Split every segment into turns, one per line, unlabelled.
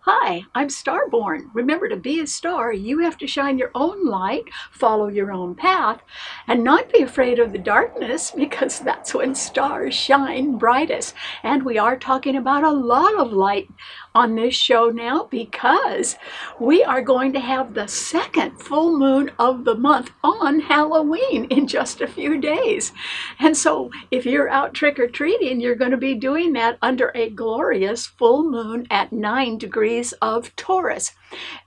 Hi, I'm Starborn. Remember, to be a star, you have to shine your own light, follow your own path, and not be afraid of the darkness because that's when stars shine brightest. And we are talking about a lot of light on this show now because we are going to have the second full moon of the month on Halloween in just a few days. And so if you're out trick-or-treating, you're going to be doing that under a glorious full moon at 9 degrees of Taurus.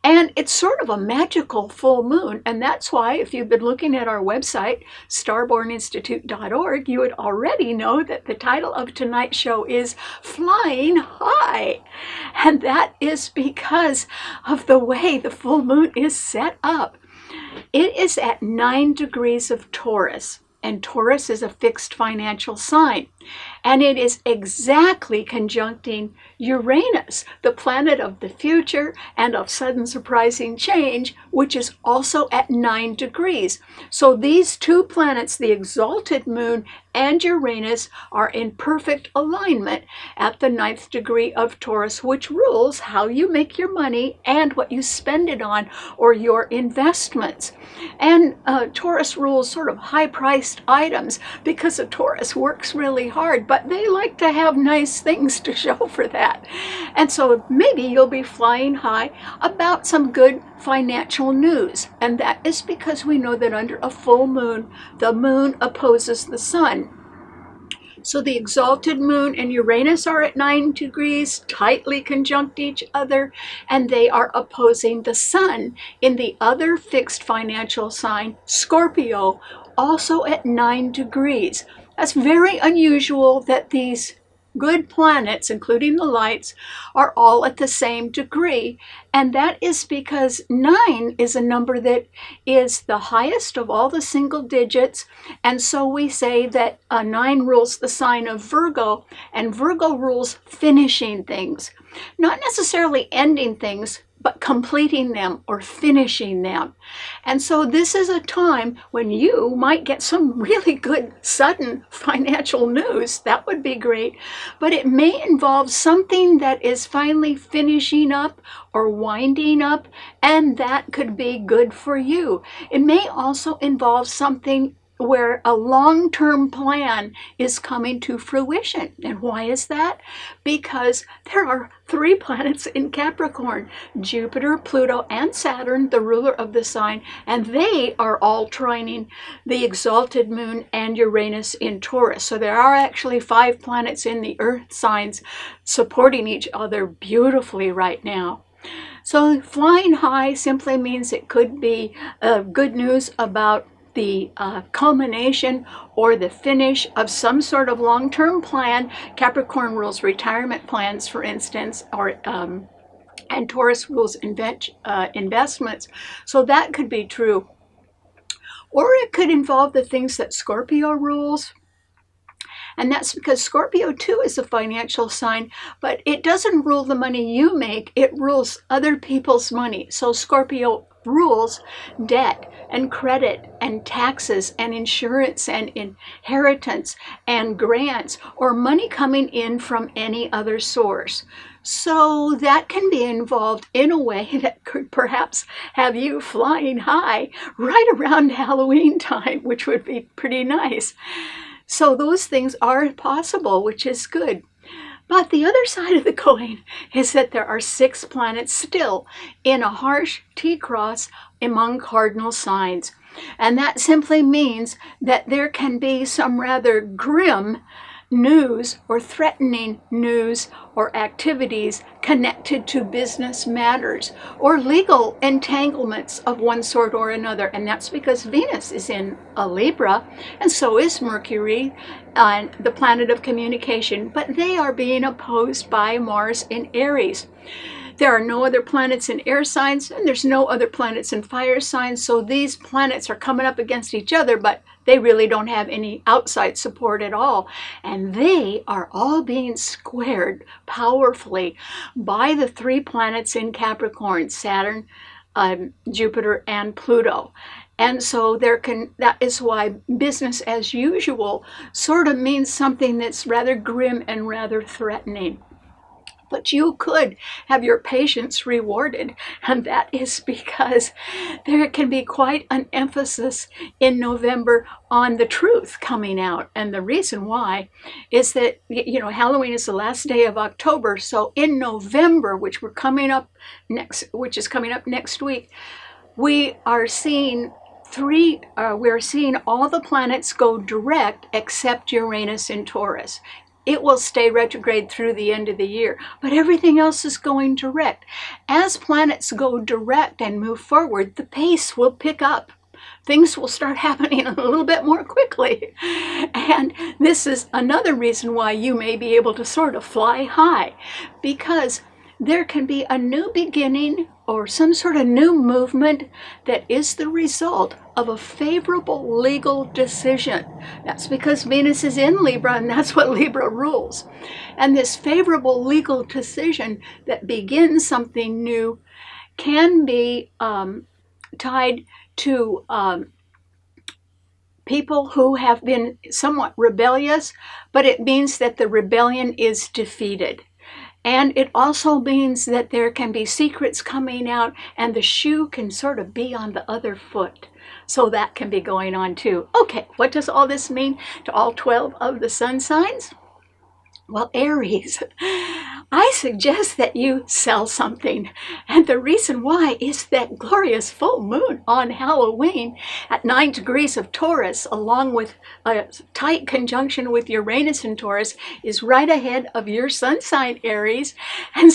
And it's sort of a magical full moon. And that's why, if you've been looking at our website, starborninstitute.org, you would already know that the title of tonight's show is Flying High. And that is because of the way the full moon is set up. It is at 9 degrees of Taurus. And Taurus is a fixed financial sign. And it is exactly conjuncting Uranus, the planet of the future and of sudden surprising change, which is also at 9 degrees. So these two planets, the exalted moon and Uranus, are in perfect alignment at the 9th degree of Taurus, which rules how you make your money and what you spend it on, or your investments. And Taurus rules sort of high-priced items because a Taurus works really hard, but they like to have nice things to show for that. And so maybe you'll be flying high about some good financial news. And that is because we know that under a full moon, the moon opposes the sun. So the exalted moon and Uranus are at 9 degrees, tightly conjunct each other, and they are opposing the sun in the other fixed financial sign, Scorpio, also at 9 degrees. That's very unusual that these good planets, including the lights, are all at the same degree. And that is because 9 is a number that is the highest of all the single digits. And so we say that 9 rules the sign of Virgo, and Virgo rules finishing things. Not necessarily ending things, but completing them or finishing them. And so this is a time when you might get some really good sudden financial news. That would be great. But it may involve something that is finally finishing up or winding up, and that could be good for you. It may also involve something where a long-term plan is coming to fruition. And why is that? Because there are 3 planets in Capricorn, Jupiter, Pluto, and Saturn, the ruler of the sign, and they are all trining the exalted moon and Uranus in Taurus. So there are actually 5 planets in the earth signs supporting each other beautifully right now. So flying high simply means it could be good news about the culmination or the finish of some sort of long-term plan. Capricorn rules retirement plans, for instance, or and Taurus rules investments. So that could be true. Or it could involve the things that Scorpio rules. And that's because Scorpio too is a financial sign, but it doesn't rule the money you make, it rules other people's money. So Scorpio rules debt and credit and taxes and insurance and inheritance and grants, or money coming in from any other source. So that can be involved in a way that could perhaps have you flying high right around Halloween time, which would be pretty nice. So those things are possible, which is good. But the other side of the coin is that there are 6 planets still in a harsh T-cross among cardinal signs. And that simply means that there can be some rather grim news or threatening news or activities connected to business matters or legal entanglements of one sort or another. And that's because Venus is in a Libra, and so is Mercury, the planet of communication, but they are being opposed by Mars in Aries. There are no other planets in air signs, and there's no other planets in fire signs, so these planets are coming up against each other, but they really don't have any outside support at all. And they are all being squared powerfully by the 3 planets in Capricorn, Saturn, Jupiter, and Pluto. And so that is why business as usual sort of means something that's rather grim and rather threatening. But you could have your patience rewarded, and that is because there can be quite an emphasis in November on the truth coming out. And the reason why is that, Halloween is the last day of October. So in November, which is coming up next week, we are seeing we're seeing all the planets go direct except Uranus in Taurus. It will stay retrograde through the end of the year, but everything else is going direct. As planets go direct and move forward, the pace will pick up. Things will start happening a little bit more quickly. And this is another reason why you may be able to sort of fly high, because there can be a new beginning or some sort of new movement that is the result of a favorable legal decision. That's because Venus is in Libra, and that's what Libra rules. And this favorable legal decision that begins something new can be tied to people who have been somewhat rebellious, but it means that the rebellion is defeated. And it also means that there can be secrets coming out, and the shoe can sort of be on the other foot. So that can be going on too. Okay, what does all this mean to all 12 of the sun signs? Well, Aries, I suggest that you sell something. And the reason why is that glorious full moon on Halloween at 9 degrees of Taurus, along with a tight conjunction with Uranus in Taurus, is right ahead of your sun sign, Aries. And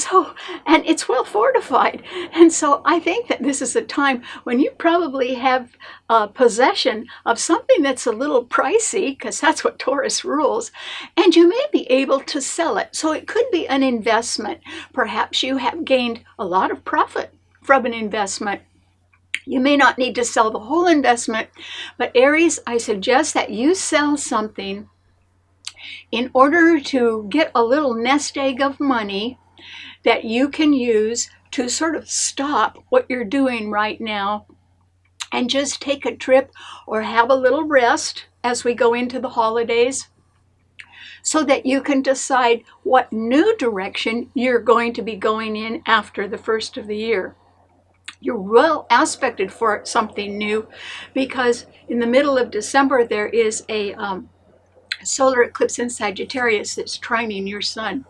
it's well fortified. And so I think that this is a time when you probably have possession of something that's a little pricey, because that's what Taurus rules, and you may be able to sell it. So it could be an investment. Perhaps you have gained a lot of profit from an investment. You may not need to sell the whole investment, but Aries, I suggest that you sell something in order to get a little nest egg of money that you can use to sort of stop what you're doing right now and just take a trip or have a little rest as we go into the holidays, so that you can decide what new direction you're going to be going in after the first of the year. You're well aspected for something new, because in the middle of December there is a solar eclipse in Sagittarius that's trining your sun.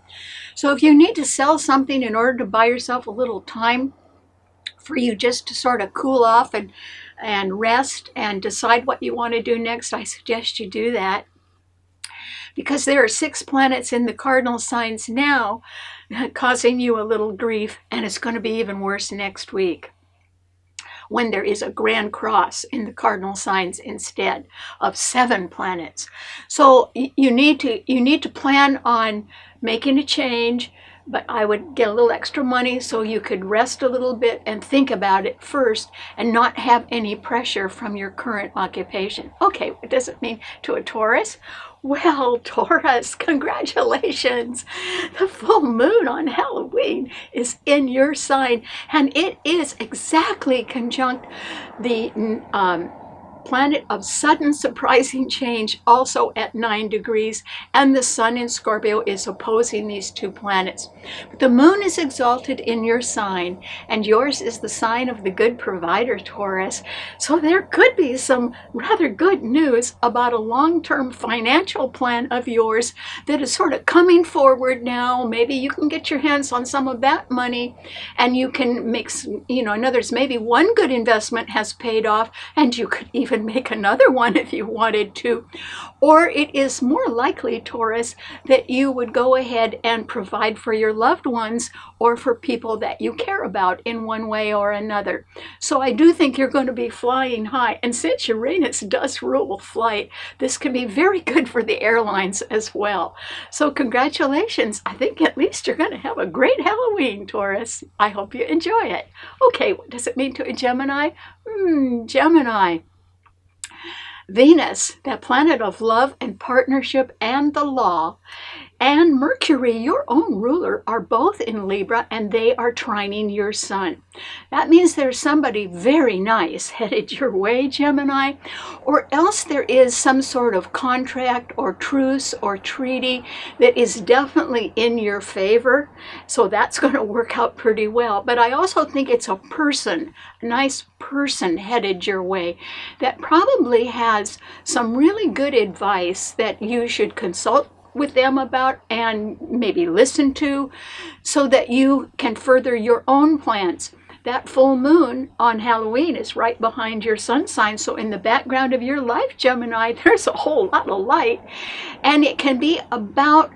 So if you need to sell something in order to buy yourself a little time for you just to sort of cool off and rest and decide what you want to do next, I suggest you do that. Because there are 6 planets in the cardinal signs now causing you a little grief, and it's going to be even worse next week when there is a grand cross in the cardinal signs instead of 7 planets. So you need to plan on making a change, but I would get a little extra money so you could rest a little bit and think about it first and not have any pressure from your current occupation. Okay, what does it mean to a Taurus? Well, Taurus, congratulations. The full moon on Halloween is in your sign, and it is exactly conjunct the planet of sudden surprising change, also at 9 degrees, and the sun in Scorpio is opposing these 2 planets. But the moon is exalted in your sign, and yours is the sign of the good provider, Taurus. So there could be some rather good news about a long-term financial plan of yours that is sort of coming forward now. Maybe you can get your hands on some of that money, and you can make, in other words, maybe one good investment has paid off, and you could even make another one if you wanted to. Or it is more likely, Taurus, that you would go ahead and provide for your loved ones or for people that you care about in one way or another. So I do think you're going to be flying high. And since Uranus does rule flight, this can be very good for the airlines as well. So congratulations. I think at least you're going to have a great Halloween, Taurus. I hope you enjoy it. Okay, what does it mean to a Gemini? Gemini. Venus, that planet of love and partnership and the law, and Mercury, your own ruler, are both in Libra, and they are trining your sun. That means there's somebody very nice headed your way, Gemini, or else there is some sort of contract or truce or treaty that is definitely in your favor. So that's going to work out pretty well. But I also think it's a person, a nice person headed your way that probably has some really good advice that you should consult with them about and maybe listen to so that you can further your own plans. That full moon on Halloween is right behind your sun sign. So in the background of your life, Gemini, there's a whole lot of light. And it can be about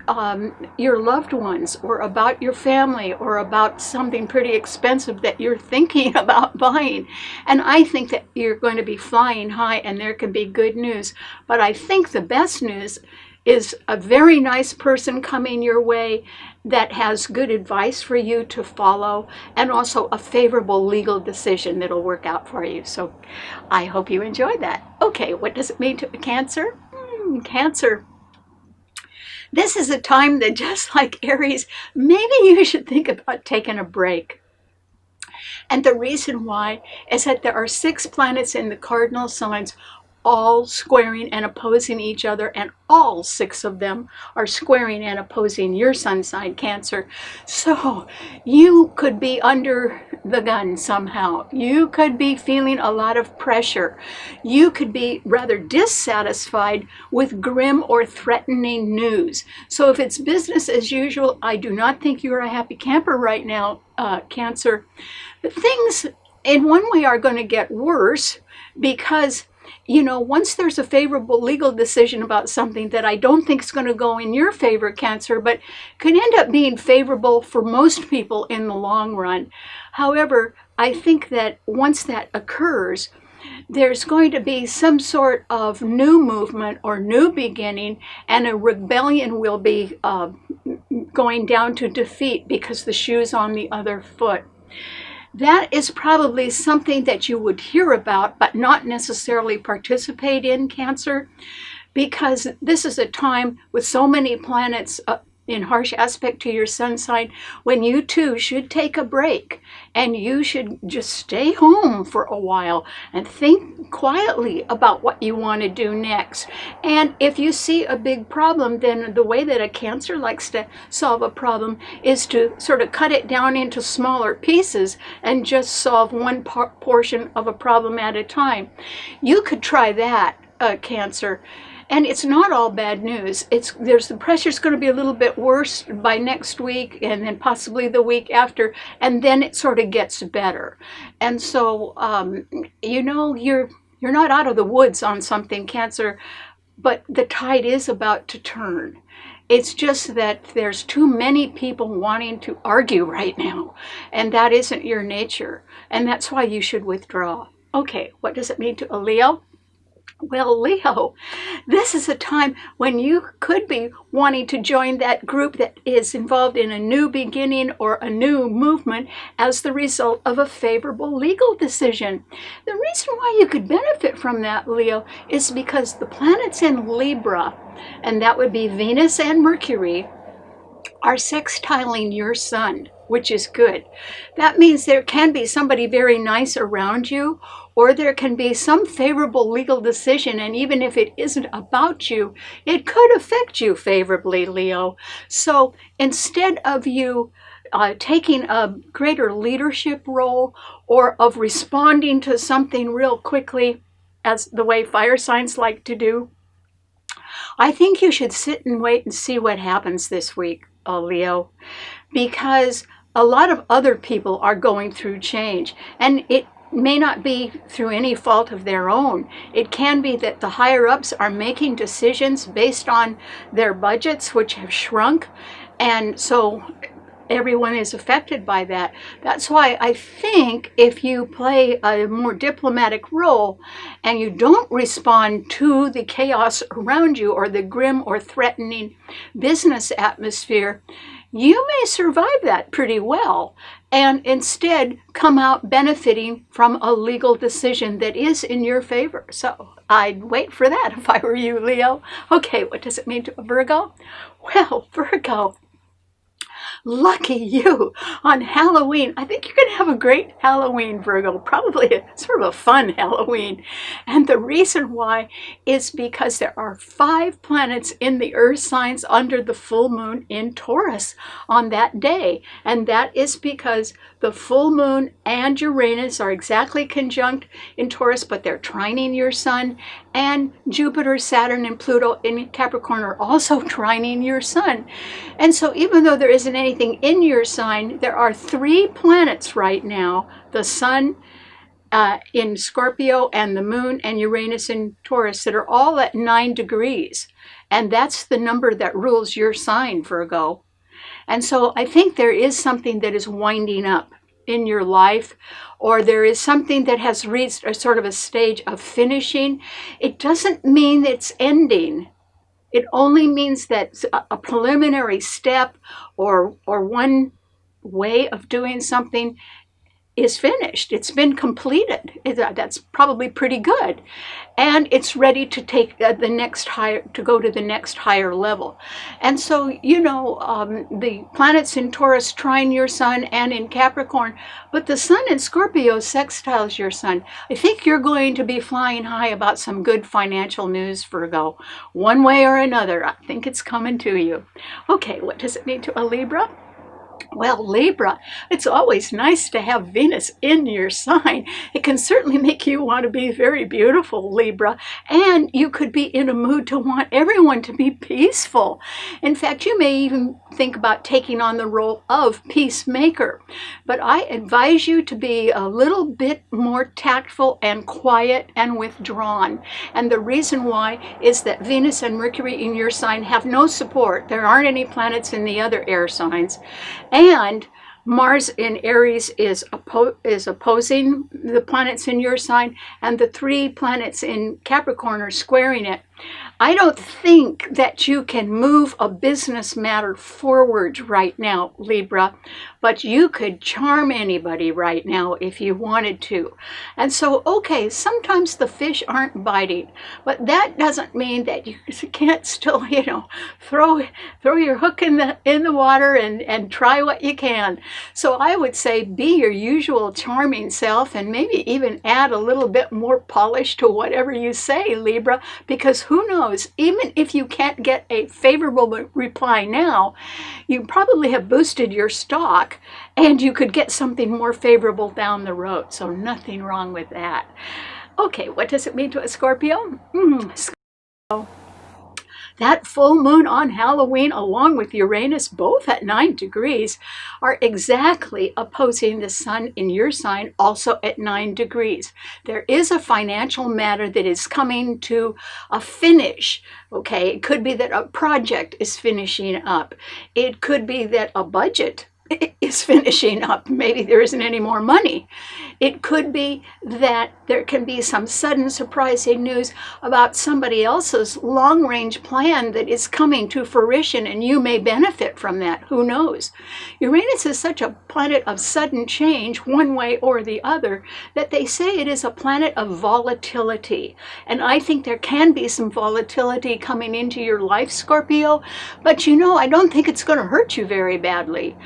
your loved ones or about your family or about something pretty expensive that you're thinking about buying. And I think that you're going to be flying high and there can be good news. But I think the best news is a very nice person coming your way that has good advice for you to follow, and also a favorable legal decision that'll work out for you. So I hope you enjoyed that. Okay, what does it mean to Cancer? Cancer. This is a time that, just like Aries, maybe you should think about taking a break. And the reason why is that there are 6 planets in the cardinal signs all squaring and opposing each other, and all 6 of them are squaring and opposing your sun sign, Cancer. So you could be under the gun somehow. You could be feeling a lot of pressure. You could be rather dissatisfied with grim or threatening news. So if it's business as usual, I do not think you're a happy camper right now, Cancer. But things in one way are going to get worse because once there's a favorable legal decision about something that I don't think is going to go in your favor, Cancer, but can end up being favorable for most people in the long run. However, I think that once that occurs, there's going to be some sort of new movement or new beginning, and a rebellion will be going down to defeat because the shoe's on the other foot. That is probably something that you would hear about, but not necessarily participate in, Cancer, because this is a time with so many planets in harsh aspect to your sun sign when you too should take a break and you should just stay home for a while and think quietly about what you want to do next. And if you see a big problem, then the way that a Cancer likes to solve a problem is to sort of cut it down into smaller pieces and just solve one portion of a problem at a time. You could try that, Cancer. And it's not all bad news. The pressure's going to be a little bit worse by next week, and then possibly the week after, and then it sort of gets better. And so, you're not out of the woods on something, Cancer, but the tide is about to turn. It's just that there's too many people wanting to argue right now, and that isn't your nature, and that's why you should withdraw. Okay, what does it mean to a Leo? Well, Leo, this is a time when you could be wanting to join that group that is involved in a new beginning or a new movement as the result of a favorable legal decision. The reason why you could benefit from that, Leo, is because the planets in Libra, and that would be Venus and Mercury, are sextiling your sun, which is good. That means there can be somebody very nice around you, or there can be some favorable legal decision, and even if it isn't about you, it could affect you favorably, Leo. So instead of you taking a greater leadership role or of responding to something real quickly, as the way fire signs like to do, I think you should sit and wait and see what happens this week, Leo, because a lot of other people are going through change, and it may not be through any fault of their own. It can be that the higher ups are making decisions based on their budgets, which have shrunk, and so everyone is affected by that. That's why I think if you play a more diplomatic role and you don't respond to the chaos around you or the grim or threatening business atmosphere, you may survive that pretty well and instead come out benefiting from a legal decision that is in your favor. So I'd wait for that if I were you, Leo. Okay, what does it mean to a Virgo? Well, Virgo, lucky you on Halloween. I think you're going to have a great Halloween, Virgo, probably sort of a fun Halloween. And the reason why is because there are 5 planets in the earth signs under the full moon in Taurus on that day. And that is because the full moon and Uranus are exactly conjunct in Taurus, but they're trining your sun. And Jupiter, Saturn, and Pluto in Capricorn are also trining your sun. And so even though there isn't anything in your sign, there are 3 planets right now, the sun in Scorpio and the moon and Uranus in Taurus, that are all at 9 degrees. And that's the number that rules your sign, Virgo. And so I think there is something that is winding up in your life, or there is something that has reached a sort of a stage of finishing. It doesn't mean it's ending. It only means that a preliminary step or one way of doing something is finished. It's been completed. That's probably pretty good. And it's ready to take the next higher, to go to the next higher level. And so, the planets in Taurus trine your sun and in Capricorn, but the sun in Scorpio sextiles your sun. I think you're going to be flying high about some good financial news, Virgo. One way or another, I think it's coming to you. Okay, what does it mean to a Libra? Well, Libra, it's always nice to have Venus in your sign. It can certainly make you want to be very beautiful, Libra, and you could be in a mood to want everyone to be peaceful. In fact, you may even think about taking on the role of peacemaker. But I advise you to be a little bit more tactful and quiet and withdrawn. And the reason why is that Venus and Mercury in your sign have no support. There aren't any planets in the other air signs. And Mars in Aries is opposing the planets in your sign, and the 3 planets in Capricorn are squaring it. I don't think that you can move a business matter forward right now, Libra, but you could charm anybody right now if you wanted to. And so, okay, sometimes the fish aren't biting, but that doesn't mean that you can't still, throw your hook in the water and try what you can. So I would say be your usual charming self and maybe even add a little bit more polish to whatever you say, Libra, because who knows, even if you can't get a favorable reply now, you probably have boosted your stock and you could get something more favorable down the road. So nothing wrong with that. Okay, what does it mean to a Scorpio? Scorpio. That full moon on Halloween, along with Uranus, both at 9 degrees, are exactly opposing the sun in your sign, also at 9 degrees. There is a financial matter that is coming to a finish. Okay, it could be that a project is finishing up. It could be that a budget is finishing up. Maybe there isn't any more money. It could be that there can be some sudden surprising news about somebody else's long-range plan that is coming to fruition, and you may benefit from that. Who knows? Uranus is such a planet of sudden change, one way or the other, that they say it is a planet of volatility. And I think there can be some volatility coming into your life, Scorpio, but I don't think it's going to hurt you very badly.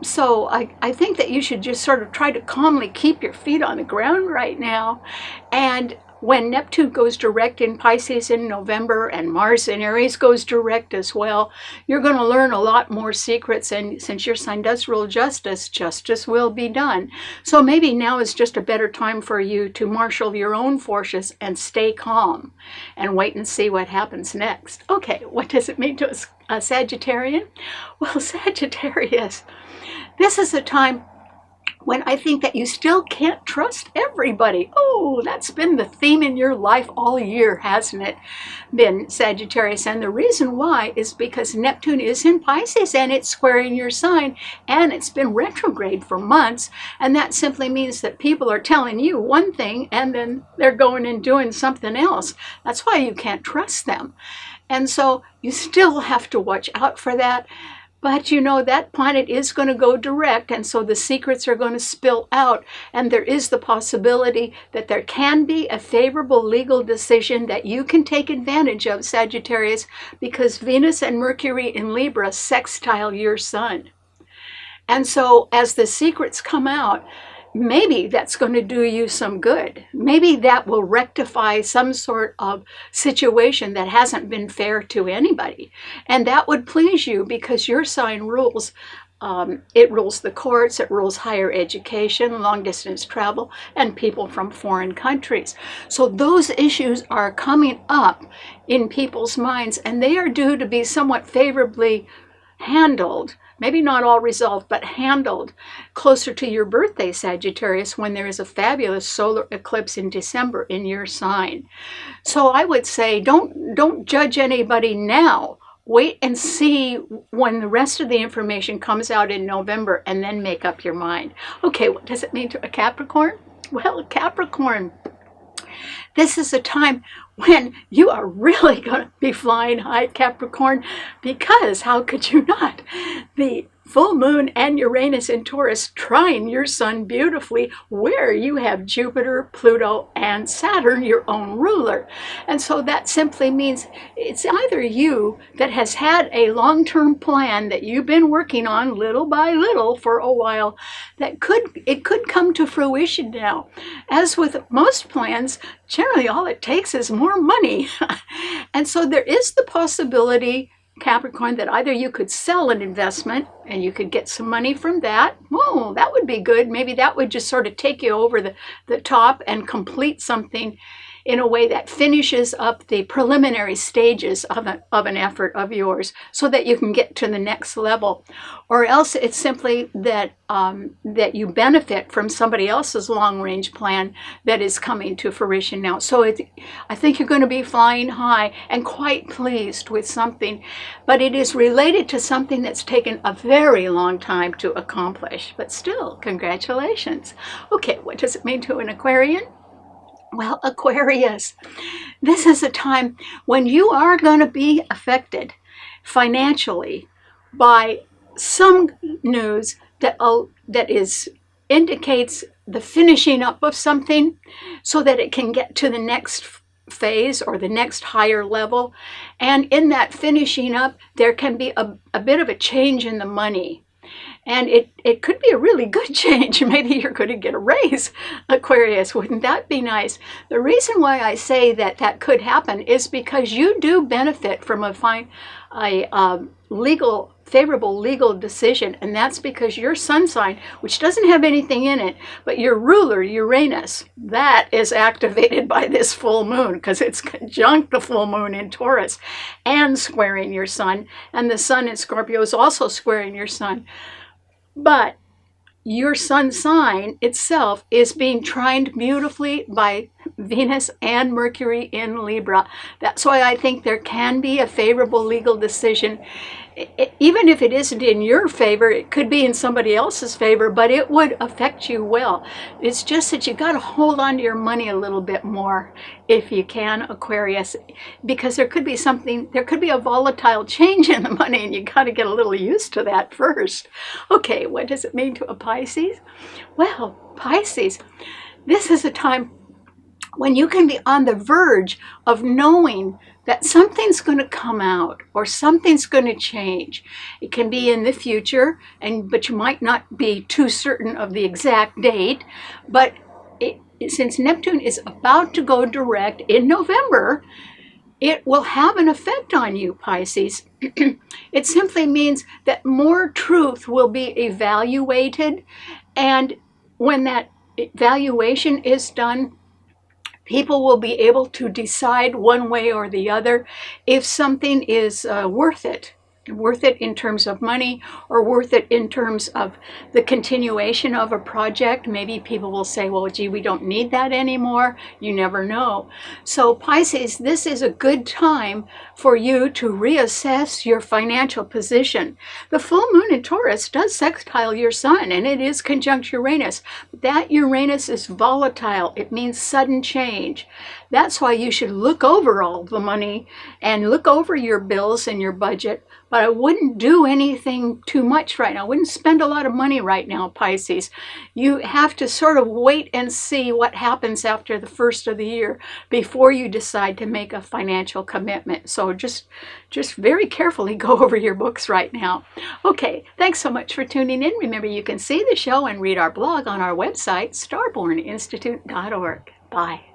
So I think that you should just sort of try to calmly keep your feet on the ground right now. And when Neptune goes direct in Pisces in November and Mars in Aries goes direct as well, you're going to learn a lot more secrets. And since your sign does rule justice, justice will be done. So maybe now is just a better time for you to marshal your own forces and stay calm and wait and see what happens next. Okay, what does it mean to a Sagittarian? Well, Sagittarius, this is a time when I think that you still can't trust everybody. Oh, that's been the theme in your life all year, hasn't it been, Sagittarius? And the reason why is because Neptune is in Pisces and it's squaring your sign, and it's been retrograde for months. And that simply means that people are telling you one thing and then they're going and doing something else. That's why you can't trust them. And so you still have to watch out for that. But you know, that planet is going to go direct, and so the secrets are going to spill out, and there is the possibility that there can be a favorable legal decision that you can take advantage of, Sagittarius, because Venus and Mercury in Libra sextile your sun. And so as the secrets come out, maybe that's going to do you some good. Maybe that will rectify some sort of situation that hasn't been fair to anybody. And that would please you because your sign rules. It rules the courts, it rules higher education, long distance travel, and people from foreign countries. So those issues are coming up in people's minds, and they are due to be somewhat favorably handled. Maybe not all resolved, but handled closer to your birthday, Sagittarius, when there is a fabulous solar eclipse in December in your sign. So I would say don't judge anybody now. Wait and see when the rest of the information comes out in November, and then make up your mind. Okay, what does it mean to a Capricorn? Well, Capricorn, this is a time when you are really going to be flying high, Capricorn, because how could you not? The full moon and Uranus in Taurus trine your sun beautifully, where you have Jupiter, Pluto, and Saturn, your own ruler. And so that simply means it's either you that has had a long-term plan that you've been working on little by little for a while, that it could come to fruition now. As with most plans, generally all it takes is more money. And so there is the possibility, Capricorn, that either you could sell an investment and you could get some money from that. Oh, that would be good. Maybe that would just sort of take you over the top and complete something in a way that finishes up the preliminary stages of an effort of yours so that you can get to the next level. Or else it's simply that that you benefit from somebody else's long-range plan that is coming to fruition now. So I think you're going to be flying high and quite pleased with something, but it is related to something that's taken a very long time to accomplish. But still, congratulations. Okay, what does it mean to an Aquarian? Well, Aquarius, this is a time when you are going to be affected financially by some news that indicates the finishing up of something so that it can get to the next phase or the next higher level. And in that finishing up, there can be a bit of a change in the money. And it could be a really good change. Maybe you're going to get a raise, Aquarius. Wouldn't that be nice? The reason why I say that could happen is because you do benefit from a favorable legal decision, and that's because your sun sign, which doesn't have anything in it, but your ruler, Uranus, that is activated by this full moon because it's conjunct the full moon in Taurus and squaring your sun, and the sun in Scorpio is also squaring your sun. But your sun sign itself is being trined beautifully by Venus and Mercury in Libra. That's why I think there can be a favorable legal decision. Even if it isn't in your favor, it could be in somebody else's favor, but it would affect you well. It's just that you got to hold on to your money a little bit more if you can, Aquarius, because there could be a volatile change in the money, and you got to get a little used to that first. Okay, what does it mean to a Pisces? Well, Pisces, this is a time when you can be on the verge of knowing that something's going to come out or something's going to change. It can be in the future, but you might not be too certain of the exact date. But since Neptune is about to go direct in November, it will have an effect on you, Pisces. It simply means that more truth will be evaluated, and when that evaluation is done, people will be able to decide one way or the other if something is worth it in terms of money, or worth it in terms of the continuation of a project. Maybe people will say, well, gee, we don't need that anymore. You never know. So Pisces, this is a good time for you to reassess your financial position. The full moon in Taurus does sextile your sun, and it is conjunct Uranus. That Uranus is volatile. It means sudden change. That's why you should look over all the money and look over your bills and your budget. But I wouldn't do anything too much right now. I wouldn't spend a lot of money right now, Pisces. You have to sort of wait and see what happens after the first of the year before you decide to make a financial commitment. So just very carefully go over your books right now. Okay, thanks so much for tuning in. Remember, you can see the show and read our blog on our website, starborninstitute.org. Bye.